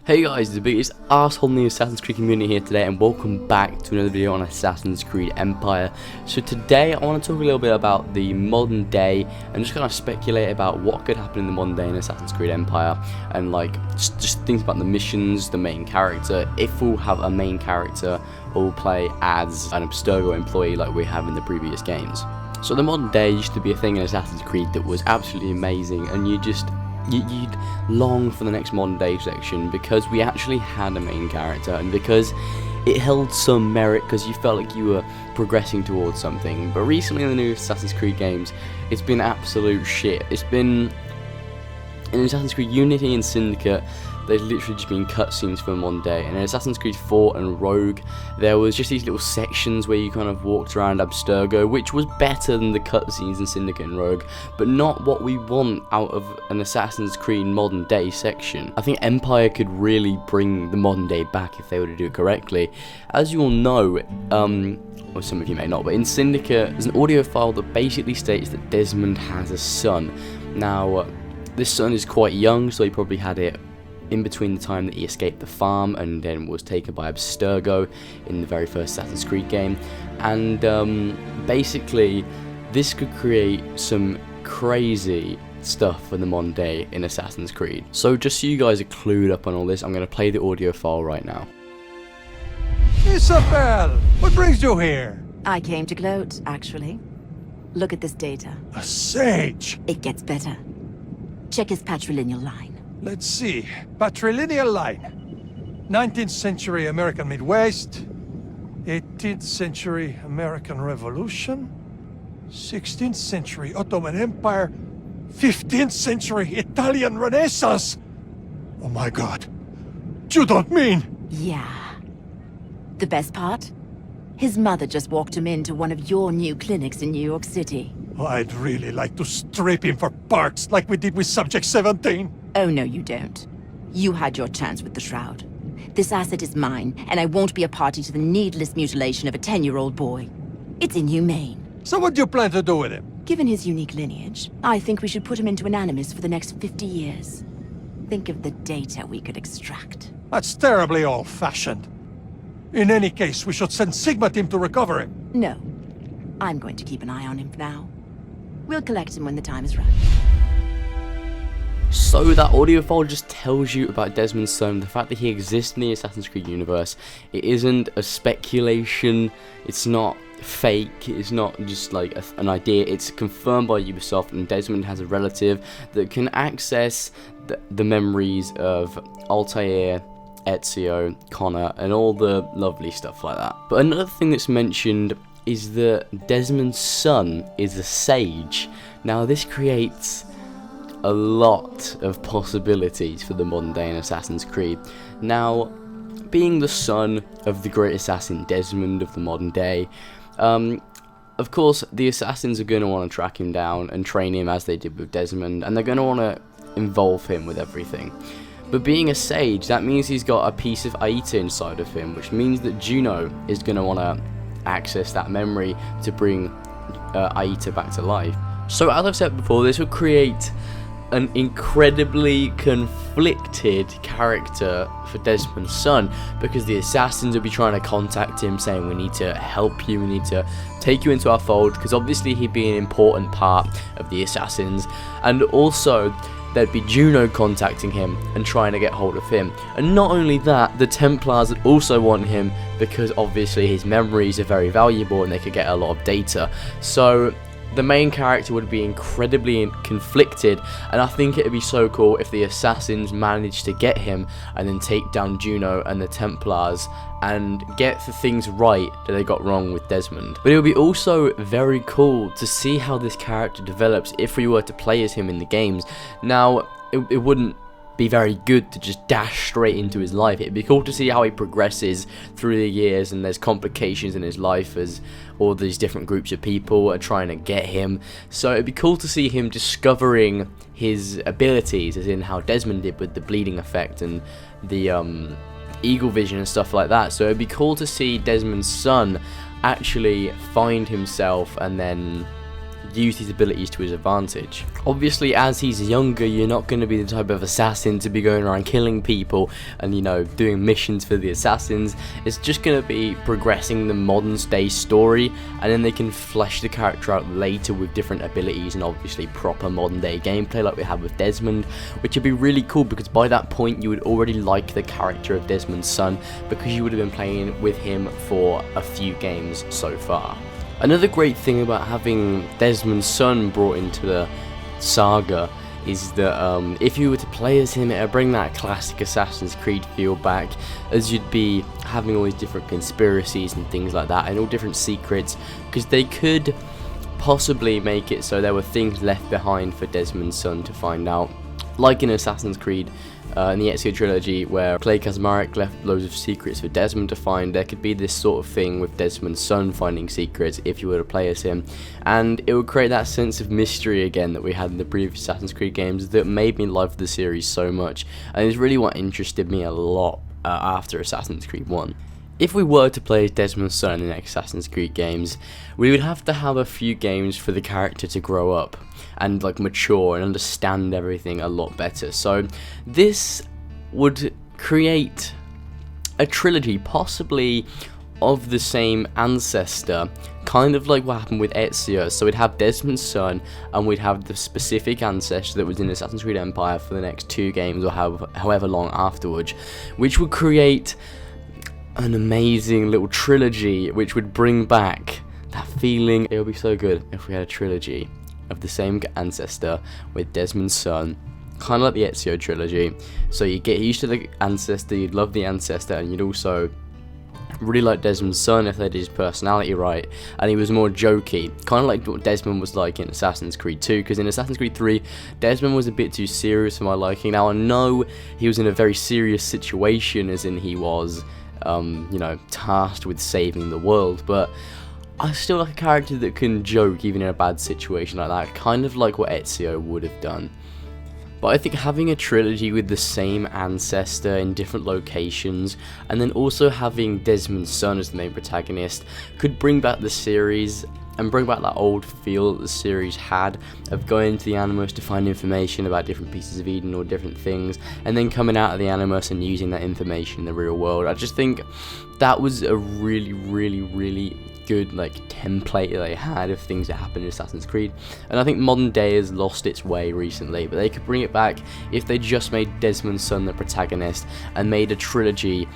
Hey guys, the biggest arsehole in the Assassin's Creed community here today, and welcome back to another video on Assassin's Creed Empire. So today I want to talk a little bit about the modern day and just kind of speculate about what could happen in the modern day in Assassin's Creed Empire, and like just things about the missions, the main character, if we'll have a main character or we'll play as an Abstergo employee like we have in the previous games. So the modern day used to be a thing in Assassin's Creed that was absolutely amazing, and you'd long for the next modern day section because we actually had a main character and because it held some merit, because you felt like you were progressing towards something. But recently in the new Assassin's Creed games, it's been absolute shit. It's been in Assassin's Creed Unity and Syndicate, there's literally just been cutscenes for modern day, and in Assassin's Creed 4 and Rogue, there was just these little sections where you kind of walked around Abstergo, which was better than the cutscenes in Syndicate and Rogue, but not what we want out of an Assassin's Creed modern day section. I think Empire could really bring the modern day back if they were to do it correctly. As you all know, well, some of you may not, but in Syndicate, there's an audio file that basically states that Desmond has a son. Now, this son is quite young, so he probably had it in between the time that he escaped the farm and then was taken by Abstergo in the very first Assassin's Creed game. And basically, this could create some crazy stuff for the modern day in Assassin's Creed. So just so you guys are clued up on all this, I'm going to play the audio file right now. Isabel, what brings you here? I came to gloat, actually. Look at this data. A sage. It gets better. Check his patrilineal line. Let's see. Patrilineal line. 19th century American Midwest. 18th century American Revolution. 16th century Ottoman Empire. 15th century Italian Renaissance. Oh my God. You don't mean... Yeah. The best part? His mother just walked him into one of your new clinics in New York City. I'd really like to strip him for parts like we did with Subject 17. Oh, no, you don't. You had your chance with the Shroud. This asset is mine, and I won't be a party to the needless mutilation of a 10-year-old boy. It's inhumane. So what do you plan to do with him? Given his unique lineage, I think we should put him into an animus for the next 50 years. Think of the data we could extract. That's terribly old-fashioned. In any case, we should send Sigma team to recover him. No. I'm going to keep an eye on him for now. We'll collect him when the time is right. So that audio file just tells you about Desmond's son, the fact that he exists in the Assassin's Creed universe. It isn't a speculation, it's not fake, it's not just like an idea, it's confirmed by Ubisoft, and Desmond has a relative that can access the memories of Altair, Ezio, Connor, and all the lovely stuff like that. But another thing that's mentioned is that Desmond's son is a sage. Now this creates a lot of possibilities for the modern day in Assassin's Creed. Now, being the son of the great assassin Desmond of the modern day, of course the assassins are going to want to track him down and train him as they did with Desmond, and they're going to want to involve him with everything. But being a sage, that means he's got a piece of Aita inside of him, which means that Juno is going to want to access that memory to bring Aita back to life. So as I've said before, this will create an incredibly conflicted character for Desmond's son, because the assassins will be trying to contact him saying, we need to help you, we need to take you into our fold, because obviously he'd be an important part of the assassins, and also there'd be Juno contacting him and trying to get hold of him. And not only that, the Templars would also want him because obviously his memories are very valuable and they could get a lot of data. So the main character would be incredibly conflicted, and I think it would be so cool if the assassins managed to get him and then take down Juno and the Templars and get the things right that they got wrong with Desmond. But it would be also very cool to see how this character develops if we were to play as him in the games. Now, it wouldn't be very good to just dash straight into his life. It'd be cool to see how he progresses through the years, and there's complications in his life as all these different groups of people are trying to get him. So it'd be cool to see him discovering his abilities, as in how Desmond did with the bleeding effect and the eagle vision and stuff like that. So it'd be cool to see Desmond's son actually find himself and then use his abilities to his advantage. Obviously, as he's younger, you're not going to be the type of assassin to be going around killing people and, you know, doing missions for the assassins. It's just going to be progressing the modern day story, and then they can flesh the character out later with different abilities and obviously proper modern day gameplay like we have with Desmond, which would be really cool because by that point you would already like the character of Desmond's son because you would have been playing with him for a few games so far. Another great thing about having Desmond's son brought into the saga is that if you were to play as him, it would bring that classic Assassin's Creed feel back, as you'd be having all these different conspiracies and things like that and all different secrets, because they could possibly make it so there were things left behind for Desmond's son to find out, like in Assassin's Creed in the Ezio trilogy where Clay Kaczmarek left loads of secrets for Desmond to find. There could be this sort of thing with Desmond's son finding secrets if you were to play as him, and it would create that sense of mystery again that we had in the previous Assassin's Creed games that made me love the series so much, and it's really what interested me a lot after Assassin's Creed 1. If we were to play as Desmond's son in the next Assassin's Creed games, we would have to have a few games for the character to grow up and like mature and understand everything a lot better. So this would create a trilogy possibly of the same ancestor, kind of like what happened with Ezio. So we'd have Desmond's son and we'd have the specific ancestor that was in Assassin's Creed Empire for the next 2 games or however long afterwards, which would create an amazing little trilogy which would bring back that feeling. It would be so good if we had a trilogy of the same ancestor with Desmond's son, kind of like the Ezio trilogy. So you get used to the ancestor, you'd love the ancestor, and you'd also really like Desmond's son if they did his personality right, and he was more jokey, kind of like what Desmond was like in Assassin's Creed 2, because in Assassin's Creed 3 Desmond was a bit too serious for my liking. Now I know he was in a very serious situation, as in he was you know, tasked with saving the world, but I still like a character that can joke even in a bad situation like that, kind of like what Ezio would have done. But I think having a trilogy with the same ancestor in different locations, and then also having Desmond's son as the main protagonist, could bring back the series and bring back that old feel that the series had of going to the Animus to find information about different pieces of Eden or different things, and then coming out of the Animus and using that information in the real world. I just think that was a really good like template that they had of things that happened in Assassin's Creed, and I think modern day has lost its way recently, but they could bring it back if they just made Desmond's son the protagonist and made a trilogy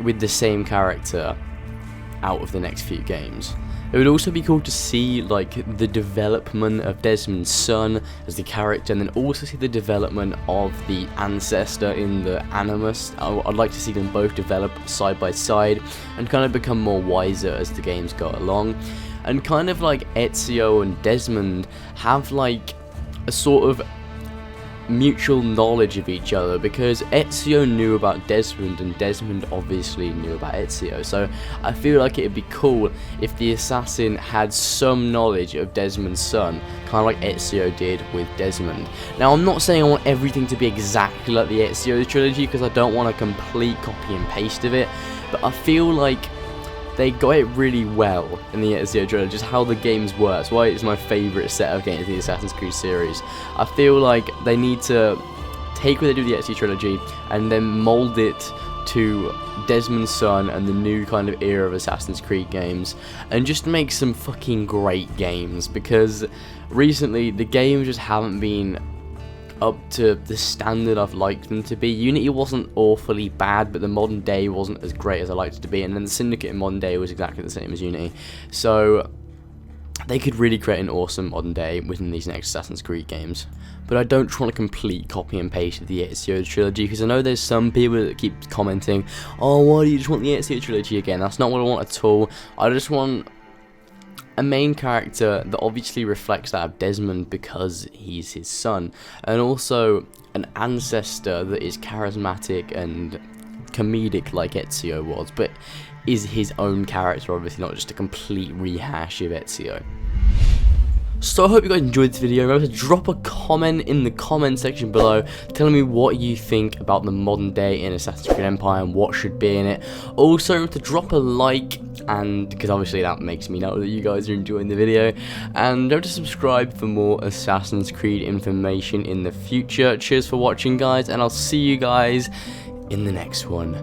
with the same character out of the next few games. It would also be cool to see like the development of Desmond's son as the character, and then also see the development of the ancestor in the Animus. I'd like to see them both develop side by side and kind of become more wiser as the games go along, and kind of like Ezio and Desmond have like a sort of mutual knowledge of each other, because Ezio knew about Desmond and Desmond obviously knew about Ezio. So I feel like it'd be cool if the assassin had some knowledge of Desmond's son, kind of like Ezio did with Desmond. Now I'm not saying I want everything to be exactly like the Ezio trilogy, because I don't want a complete copy and paste of it, but I feel like they got it really well in the Ezio trilogy, just how the games work. That's why it's my favourite set of games in the Assassin's Creed series. I feel like they need to take what they do with the Ezio trilogy and then mould it to Desmond's son and the new kind of era of Assassin's Creed games, and just make some fucking great games, because recently the games just haven't been up to the standard I've liked them to be. Unity wasn't awfully bad, but the modern day wasn't as great as I liked it to be, and then the Syndicate in modern day was exactly the same as Unity. So they could really create an awesome modern day within these next Assassin's Creed games. But I don't want a complete copy and paste of the Ezio trilogy, because I know there's some people that keep commenting, oh, why do you just want the Ezio trilogy again? That's not what I want at all. I just want a main character that obviously reflects that of Desmond because he's his son, and also an ancestor that is charismatic and comedic like Ezio was, but is his own character, obviously not just a complete rehash of Ezio. So I hope you guys enjoyed this video. Remember to drop a comment in the comment section below telling me what you think about the modern day in Assassin's Creed Empire and what should be in it. Also remember to drop a like, and because obviously that makes me know that you guys are enjoying the video, and remember to subscribe for more Assassin's Creed information in the future. Cheers for watching, guys, and I'll see you guys in the next one.